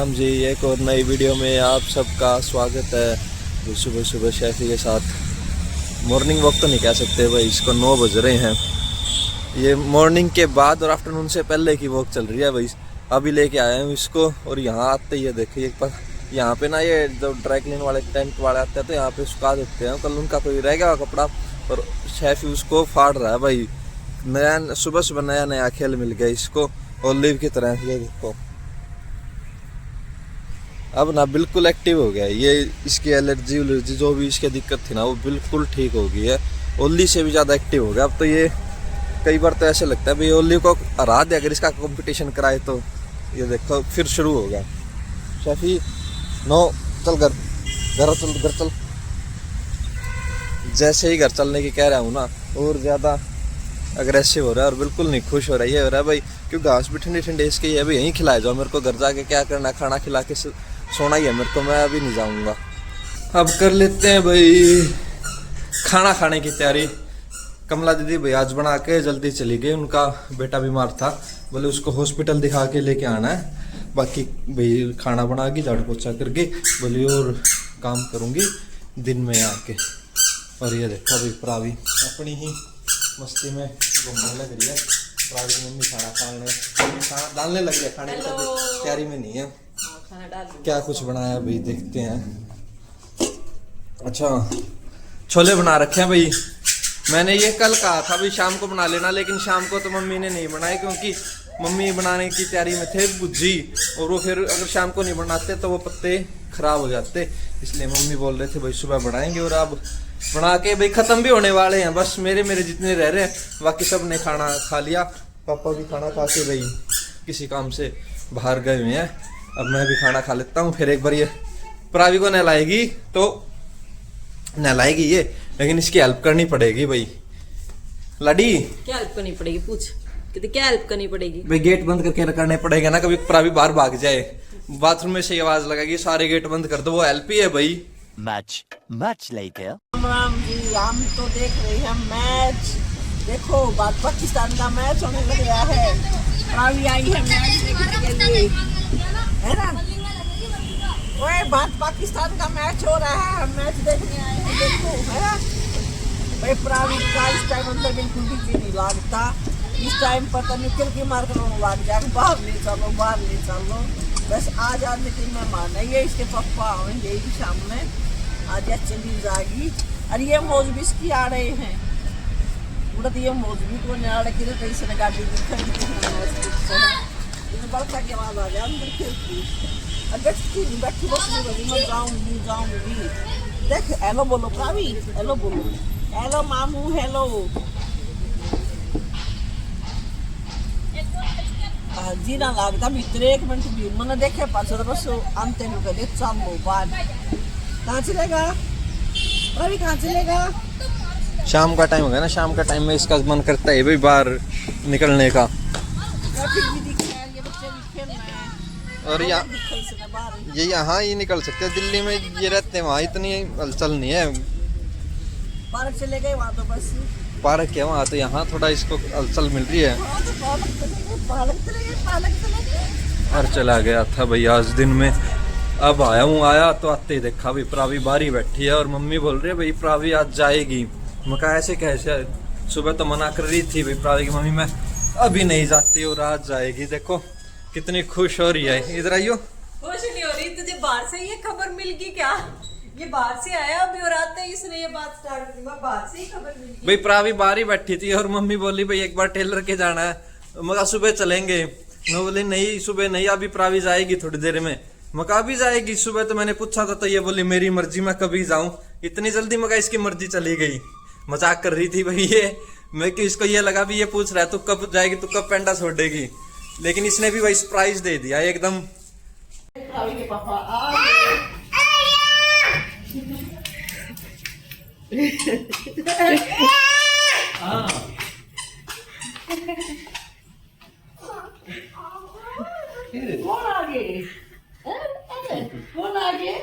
राम जी। एक और नई वीडियो में आप सबका स्वागत है। सुबह सुबह शैफी के साथ मॉर्निंग वॉक तो नहीं कह सकते भाई, इसको 9 बज रहे हैं। ये मॉर्निंग के बाद और आफ्टरनून से पहले की वॉक चल रही है भाई। अभी लेके आया हूँ इसको और यहाँ आते ही देखिए यहाँ पे ना ये जो ड्राई क्लीन वाले टेंट वाले आते हैं तो यहाँ पे सुखा देते हैं। कल उनका कोई रह गया कपड़ा और शैफी उसको फाड़ रहा है भाई। नया सुबह सुबह नया नया खेल मिल गया इसको ओलिव की तरह। ये देखो अब ना बिल्कुल एक्टिव हो गया ये। इसकी एलर्जी जो भी इसकी दिक्कत थी ना वो बिल्कुल ठीक हो गई है। ओली से भी ज़्यादा एक्टिव हो गया अब तो ये। कई बार तो ऐसे लगता है भाई ओली को हरा दे अगर इसका कंपटीशन कराए तो। ये देखो फिर शुरू हो गया। शैफी नो चल घर चल। जैसे ही घर चलने की कह रहा हूँ ना और ज़्यादा अग्रेसिव हो रहा है और बिल्कुल नहीं खुश हो रहा है। ये हो रहा है भाई क्यों घास भी ठंडी ठंडी इसकी है भाई, यहीं खिलाए जाओ मेरे को। घर जाके क्या करना, खाना खिला के सोना ही है मेरे को। मैं अभी नहीं जाऊँगा। अब कर लेते हैं भाई खाना खाने की तैयारी। कमला दीदी भाई आज बना के जल्दी चली गई। उनका बेटा बीमार था, बोले उसको हॉस्पिटल दिखा के लेके आना है। बाकी भाई खाना बना के झाड़ू पोछा करके बोली और काम करूँगी दिन में आके। और ये देखो भाई प्रावी अपनी ही मस्ती में घूमने लग रही है। प्रावी की मम्मी खाना डालने लग गया। खाने की तैयारी में नहीं है। क्या कुछ बनाया भाई देखते हैं। अच्छा छोले बना रखे हैं भाई। मैंने ये कल कहा था भाई शाम को बना लेना, लेकिन शाम को तो मम्मी ने नहीं बनाए क्योंकि मम्मी बनाने की तैयारी में थे भुजी। और वो फिर अगर शाम को नहीं बनाते तो वो पत्ते खराब हो जाते, इसलिए मम्मी बोल रहे थे भाई सुबह बनाएंगे। और अब बना के भाई खत्म भी होने वाले हैं। बस मेरे जितने रह रहे हैं, बाकी सब ने खाना खा लिया। पापा भी खाना खा के भाई किसी काम से बाहर गए हुए हैं। अब मैं भी खाना खा लेता हूँ। फिर एक बार ये प्रावी को नहलाएगी तो नहलाएगी ये, लेकिन इसकी हेल्प करनी पड़ेगी भाई। लाडी क्या हेल्प करनी पड़ेगी? पूछ कहते क्या हेल्प करनी पड़ेगी? भाई गेट बंद करके करने पड़ेगा ना, कभी प्रावी बाहर भाग जाए। बाथरूम में से आवाज लगाएगी सारे गेट बंद कर दो, वो हेल्प ही है भाई। Much later. राम जी हम तो देख रहे हैं मैच। देखो बात पाकिस्तान का मैच होने लग गया है। प्रावी आई है मैच देखने के लिए, है ना? ओए बात पाकिस्तान का मैच हो रहा है, हम मैच देखने आए हैं। देखो है ना भाई प्रावी का इस टाइम अंदर बिल्कुल भी नहीं लगता। इस टाइम पता नहीं किल की मार कर भाग जाए। बाहर नहीं चलो बस आज लेकिन मेहमान है ये, इसके पापा आएंगे शाम में। आज चली जाएगी। और ये मौज भी इसकी आ रहे हैं उड़द। ये मौज भी को नाड़ की तो इसने गाड़ी दिखाई बड़का की आवाज आ गया अंदर खेलती। बैठी बस मैं जाऊंगी। देख हेलो बोलो प्रावी, हेलो बोलो, हेलो मामू, हेलो जी ना लगता भीतर 1 मिनट भी मैंने देखे पास बस अंते में कहते चलो बाद। कहाँ चलेगा रवि, कहाँ चलेगा? शाम का टाइम हो गया ना, शाम का टाइम में इसका मन करता है भाई बाहर निकलने का। और ये यहाँ ही निकल सकते हैं, दिल्ली में ये रहते हैं वहाँ इतनी हलचल नहीं है। पार्क चले गए वहाँ तो बस पार्क है वहाँ, तो यहाँ थोड़ा इसको हलचल मिल रही है। और चला गया था भाई आज दिन में। अब आया तो आते ही देखा भाई प्रावी बाहर बैठी है और मम्मी बोल रही है भाई प्रावी आज जाएगी। मैं कहा ऐसे कैसे, सुबह तो मना कर रही थी भाई प्रावी की मम्मी मैं अभी नहीं जाती और आज जाएगी। देखो कितनी खुश हो रही है। इधर आइयो। खुश नहीं हो रही, तुझे बाहर से ये खबर मिल गई क्या? ये बाहर से आया अभी और आते ही इसने ये बात स्टार्ट की। बाहर से ही खबर मिल गई भाई प्रावी बाहर ही बैठी थी और मम्मी बोली भाई एक बार टेलर के जाना है, मगर सुबह चलेंगे। मैं बोली नहीं सुबह नहीं, अभी प्रावी जाएगी थोड़ी देर में। मका भी जाएगी सुबह, तो मैंने पूछा था तो ये बोली मेरी मर्जी, मैं कभी जाऊं। इतनी जल्दी मका इसकी मर्जी चली गई। मजाक कर रही थी भाई ये। मैं कि इसको ये लगा भी ये पूछ रहा है तू कब जाएगी, तू कब पेंडा छोड़ेगी, लेकिन इसने भी भाई सरप्राइज दे दिया एकदम। प्रावी के पापा कौन आगे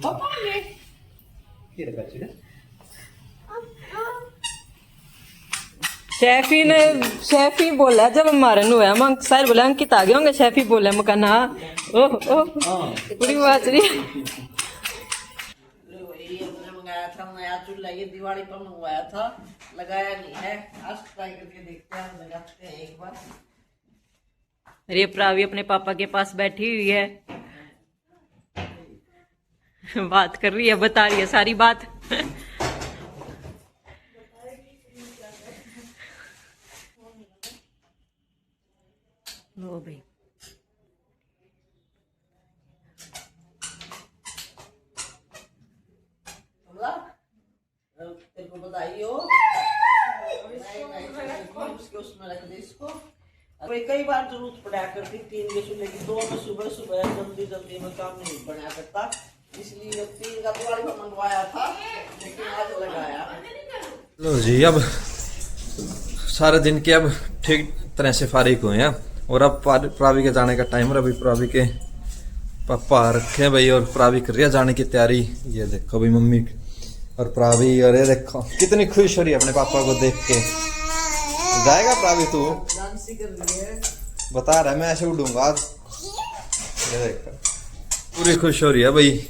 पापा आगे शैफी बोला जब हमारे हुआ सारे बोला अंकित आ गए होंगे। शैफी बोला मकाना ओह पूरी बात नहीं। ये हमने मंगाया था नया चूल्हा, ये दिवाली पर मंगवाया था, लगाया नहीं है। आज ट्राई करके देखते हैं, लगाते हैं एक बार। अरे प्रावी अपने पापा के पास बैठी हुई है, बात कर रही है, बता रही है सारी बात। लो भाई तेरे को बताइयो, उसमें रख दे इसको। अरे कई बार जरूरत पड़ा करती 3 के चूल्हे की, 2 में सुबह सुबह जल्दी में काम नहीं बना करता, इसलिए 3 का दिवाली में मंगवाया था, लेकिन आज लगाया। लो जी, अब सारे दिन के अब ठीक तरह से फारिग हुए हैं और अब प्रावी के जाने का टाइम है। अभी प्रावी के पापा रखे हैं भाई और प्रावी कर रही है जाने की तैयारी। ये देखो भाई मम्मी और प्रावी, अरे देखो कितनी खुश हो रही है अपने पापा को देख के। जाएगा प्रावी तू? डांस कर रही है, बता रहा है मैं ऐसे उड़ूंगा आज। ये देखो पूरी खुश हो रही है भाई।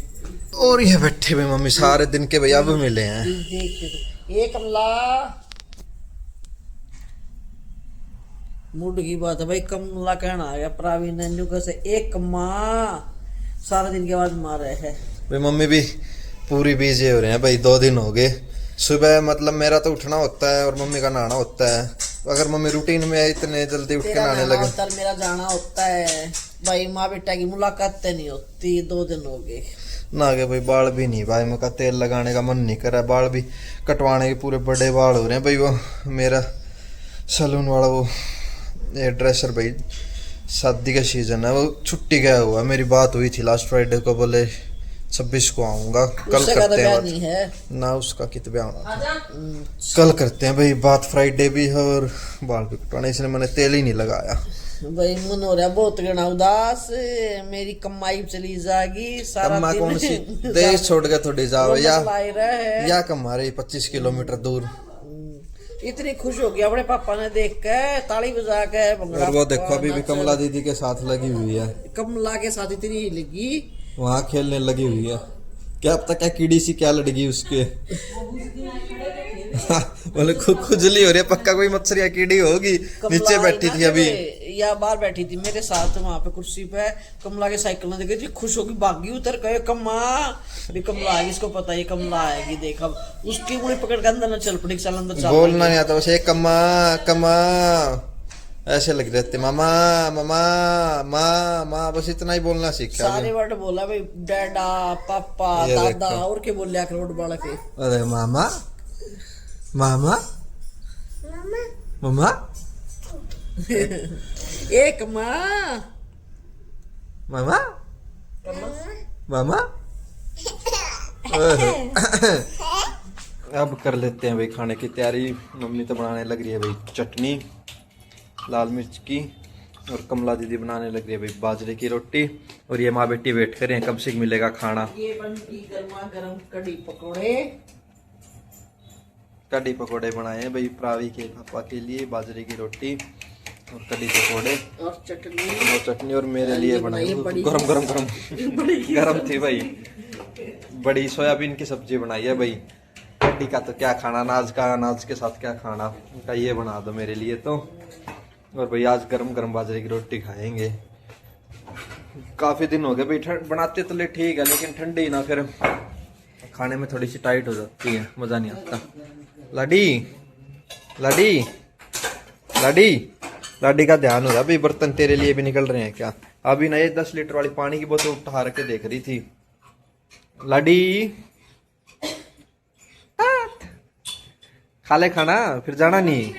और ये बैठे भाई मम्मी सारे दिन के भाई अब मिले हैं। ये कमला मूड की बात है भाई, कमला कहना आ गया प्रावी ने से एक माँ सारा दिन के बाद मार रहे हैं भाई। मम्मी भी पूरी बिजी हो रहे हैं भाई, 2 दिन हो गए। सुबह मतलब मेरा तो उठना होता है और मम्मी का नहाना होता है। अगर मम्मी रूटीन में इतने जल्दी उठ के नहाने लगे, मेरा जाना होता है भाई। माँ बेटा की मुलाकात नहीं होती, 2 दिन हो गए ना गए भाई। बाल भी नहीं भाई, मैं का तेल लगाने का मन नहीं कर रहा, बाल भी कटवाने के पूरे बड़े बाल हो रहे हैं भाई। वो मेरा सैलून वाला वो ये ड्रेसर भाई, शादी का सीजन है, वो छुट्टी गया हुआ। मेरी बात हुई थी लास्ट फ्राइडे को, बोले 26 को आऊंगा। कल करते हैं नहीं है ना उसका, कित ब्याह कल करते हैं भाई बात। फ्राइडे भी है और बाल भी कटवाने, इसलिए मैंने तेल ही नहीं लगाया भाई। मन हो रहा बहुत गणा उदास, मेरी कमाई चली जाएगी सारा कम्मा दिन। कौन सी देश छोड़ के थोड़ी जाओ या कमा रही 25 किलोमीटर दूर। इतनी खुश हो गई अपने पापा ने देख के, ताली बजा के। और वो देखो अभी भी कमला दीदी के साथ लगी हुई है, कमला के साथ इतनी लगी, वहाँ खेलने लगी हुई है। क्या अब तक क्या कीड़ी सी क्या लड़गी उसके। बोले खुजली हो रही है, पक्का कोई मच्छर या कीड़ी होगी। नीचे बैठी थी अभी या बाहर बैठी थी मेरे साथ वहाँ पे कुर्सी पे। कमला के साइकिल में देखी, खुश होगी भागी उतर गए। कम्मा भी कमला आएगी, इसको पता है कमला आएगी। देख अब उसकी उंगली पकड़ के अंदर न चल पड़ी, चल अंदर चल। बोलना नहीं आता बस एक कम्मा कम्मा ऐसे लग रहे थे। मामा मामा माँ माँ, बस इतना ही बोलना सीखा। सारे वर्ड बोला भाई, डैडा पापा दादा और के बोल लिया करोड़ बाला के। अरे मामा मामा मामा एक माँ मामा मामा। अब कर लेते हैं भाई खाने की तैयारी। मम्मी तो बनाने लग रही है भाई चटनी लाल मिर्च की, और कमला दीदी बनाने लग रही है भाई बाजरे की रोटी। और ये माँ बेटी वेट कर रहे हैं कब से मिलेगा खाना। ये बनती गर्मा गर्म कढ़ी पकौड़े। कढ़ी पकौड़े बनाए हैं भाई प्रावी के पापा के लिए, बाजरे की रोटी और कढ़ी पकौड़े और चटनी और मेरे लिए बनाई गरम गरम गरम गरम थी भाई। बड़ी सोयाबीन की सब्जी बनाई है भाई। कढ़ी का तो क्या खाना, अनाज का, अनाज के साथ क्या खाना, उनका ये बना दो मेरे लिए तो। और भाई आज गरम गरम बाजरे की रोटी खाएंगे। काफी दिन हो गए भाई, बनाते तो ले ठीक है लेकिन ठंडी ना फिर खाने में थोड़ी सी टाइट हो जाती है, मजा नहीं आता। लाडी लाडी लाडी लाडी का ध्यान हो रहा भाई, बर्तन तेरे लिए भी निकल रहे हैं क्या। अभी ना ये 10 लीटर वाली पानी की बोतल उठा रखे देख रही थी। लाडी खा ले खाना, फिर जाना नहीं।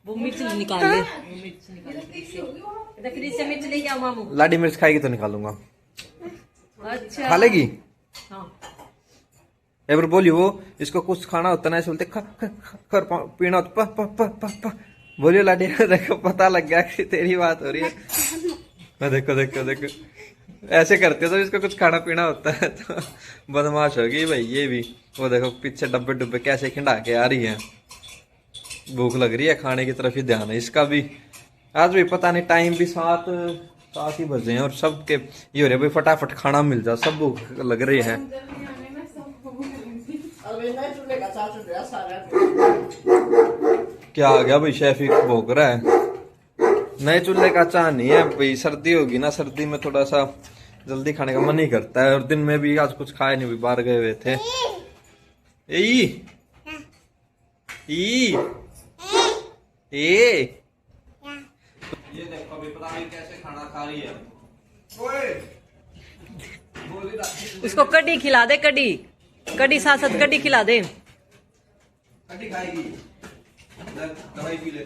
वो मिर्च निकाल ले, मिर्च निकाल ले, फ्रिज से मिर्च लेके आओ मामू। लाडी मिर्च खाएगी तो निकालूंगा। अच्छा खा लेगी। हाँ। एक बार बोलियो वो, इसको कुछ खाना होता ना ऐसे बोलते खर पीना होता प प प प प। बोलियो लाडी, देखो पता लग गया कि तेरी बात हो रही है। देखो देखो देखो ऐसे करते तो इसको कुछ खाना पीना होता है तो बदमाश होगी भाई ये भी। वो देखो पीछे डब्बे डब्बे कैसे खिंडा के आ रही है। भूख लग रही है, खाने की तरफ ही ध्यान है इसका भी। आज भी पता नहीं, टाइम भी 7 ही बजे हैं और सबके ये हो रहे भाई फटाफट खाना मिल जा, सब भूख लग रही है। क्या आ गया भाई, शेफ ही भोग रहा है। नए चूल्हे का चाह नहीं है भाई, सर्दी होगी ना, सर्दी में थोड़ा सा जल्दी खाने का मन ही करता है। और दिन में भी आज कुछ खाए नहीं, बाहर गए हुए थे। ये देखो अभी पता नहीं कैसे खाना खा रही है। उसको कड़ी खिला दे, कड़ी कड़ी साथ साथ कड़ी खिला दे। कड़ी खाएगी, दवाई पी ले।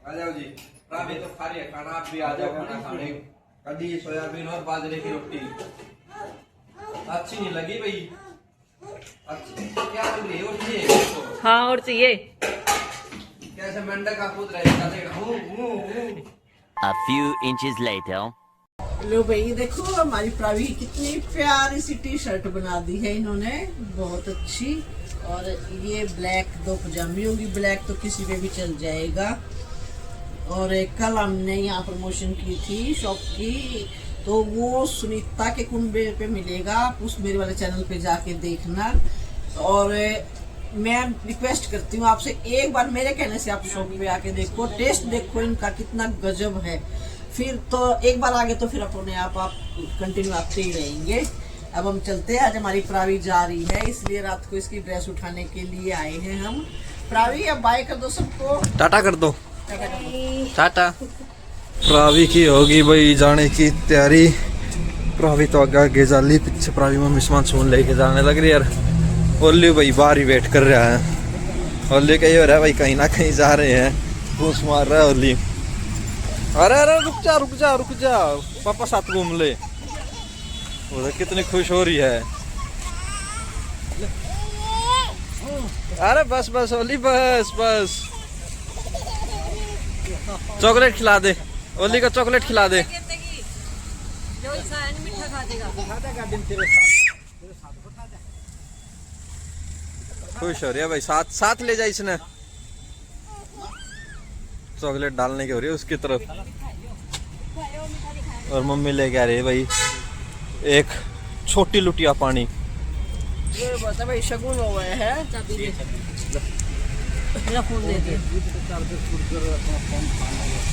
आ जाओ जी, प्रावी तो खा रही है खाना, आप भी आ जाओ खाना खाने। कड़ी, सोयाबीन और बाजरे की रोटी अच्छी नहीं लगी भाई? अच्छी क्या लग रही है? और चाहिए? हाँ और चाहिए। कैसे मेंढक का कूद रहे? A few inches later. लो भाई देखो, हमारी प्रावी कितनी प्यारी सी टी शर्ट बना दी है इन्होंने, बहुत अच्छी। और ये ब्लैक 2 पजामी होगी, ब्लैक तो किसी पे भी चल जाएगा। और कल हमने यहाँ प्रमोशन की थी शॉप की, तो वो सुनीता के कुंबे पे मिलेगा, आप उस मेरे वाले चैनल पे जाके देखना। और मैं रिक्वेस्ट करती हूँ आपसे, एक बार मेरे कहने से आप शॉप पे आके देखो, टेस्ट देखो इनका कितना गजब है। फिर तो एक बार आगे तो फिर अपने आप कंटिन्यू आते ही रहेंगे। अब हम चलते हैं, आज हमारी प्रावी जा रही है, इसलिए रात को इसकी ड्रेस उठाने के लिए आए हैं हम। प्रावी अब बाय कर दो सबको, टाटा कर दो, टाटा। प्रावी की होगी भाई जाने की तैयारी। प्रावी तो आगे आगे जाली, पीछे प्रावी मम्मी सामान सुन लेके जाने लग रही है यार। ओली भाई बाहर ही वेट कर रहा है। ओली का ये हो रहा है भाई, कहीं ना कहीं जा रहे हैं, घूस मार रहा है ओली। अरे अरे रुक जा रुक जा रुक जा, पापा साथ घूम ले। वो कितनी खुश हो रही है। अरे बस बस ओली, बस बस। चॉकलेट खिला दे ओली को, चॉकलेट खिला दे। जो इंसान मीठा खा देगा। खुश हो रही है भाई, साथ साथ ले जाए इसने। चॉकलेट डालने की हो रही है उसकी तरफ। और मम्मी लेके आ रही है भाई एक छोटी लुटिया पानी। ये बता भाई शगुन हुआ है। मेरा फोन दे दे।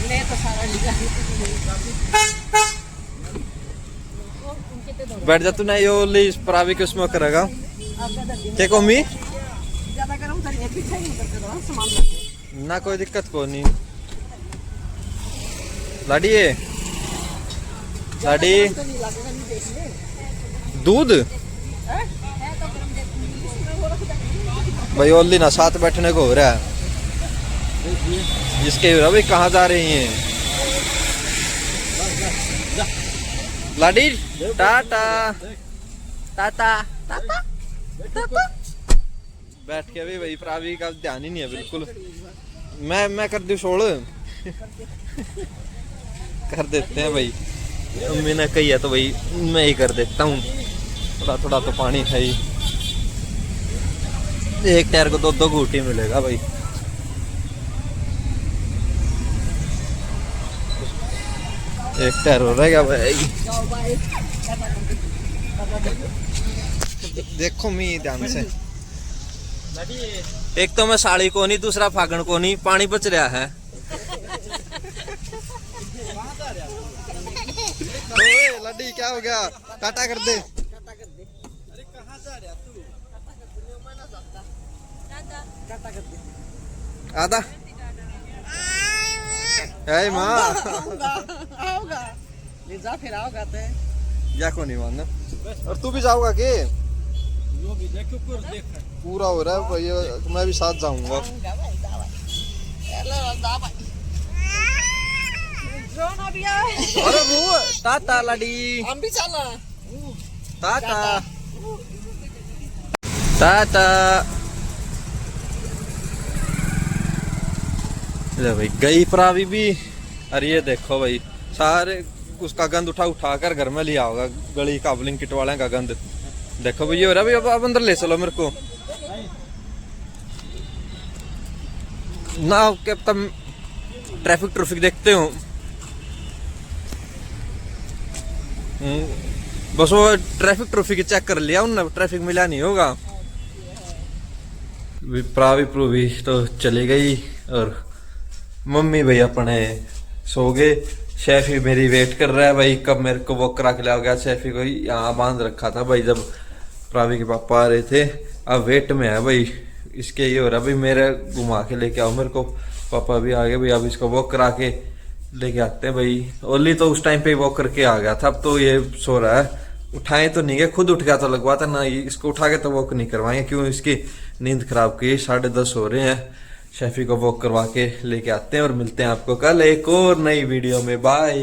मैं तो सारा लिखा। बैठ जा तू ना, ये ओली प्रावी के उसमें करेगा क्या कमी? ज्यादा गरम करिए, पीछे नहीं करते रहो, सामान रखो। ना कोई दिक्कत को नहीं। लाडी ये लाडी दूध भाई, ओली ना साथ बैठने को हो रहा है जिसके हो रहा भाई। कहाँ जा रही हैं लाडी? टाटा टाटा टाटा टाटा। बैठ के भी भाई प्रावी का ध्यान ही नहीं है बिल्कुल। मैं कर दूं छोड़ कर देते हैं भाई, मम्मी ने कही है तो भाई मैं ही कर देता हूँ। थोड़ा थोड़ा तो पानी है ही, एक टायर को 2-2 घूंटी मिलेगा भाई। एक टायर हो रहेगा भाई। देखो मी ध्यान से, एक तो मैं साड़ी को नहीं, दूसरा फागण को नहीं, पानी बच रहा है। ओए लड्डी क्या हो गया? टाटा कर दे। अरे कहाँ जा रहा तू? टाटा कर दे। आधा है माँ आओगा ले जा, फिर आओगा ते या को नहीं मानना। और तू भी जाओगा के? वो भी देखो पूरा हो रहा है भाई, मैं भी साथ जाऊंगा। अरे वो टाटा लाडी, हम भी चला। टाटा टाटा। ले भाई गई प्रावी भी। अरे ये देखो भाई, सारे उसका गंद उठा उठा कर घर में लिया होगा, गली का ब्लिंकिट वाले का गंद। देखो भाई ये हो रहा है भाई, अब अंदर ले चलो मेरे को ना। ट्रैफिक ट्रैफिक देखते हो। बस वो ट्रैफिक ट्रैफिक चेक कर लिया उन्होंने, ट्रैफिक मिला नहीं होगा। प्रावी भी तो चली गई और मम्मी भाई अपने सो गए। शेफी मेरी वेट कर रहा है भाई, कब मेरे को वो करा के लाओ गया। शेफी को यहाँ बांध रखा था भाई जब प्रावी के पापा आ रहे थे, अब वेट में है भाई। इसके ये हो रहा भाई मेरे घुमा के लेके आओ मेरे को। पापा भी आ गए भाई, अब इसको वॉक करा के लेके आते हैं भाई। ओली तो उस टाइम पे वॉक करके आ गया था, अब तो ये सो रहा है। उठाए तो नहीं गए, खुद उठ गया तो लगवाता ना, इसको उठा के तो वॉक नहीं करवाएंगे क्यों इसकी नींद खराब की। 10:30 हो रहे हैं। शेफी को वॉक करवा के लेके आते हैं और मिलते हैं आपको कल एक और नई वीडियो में। बाय।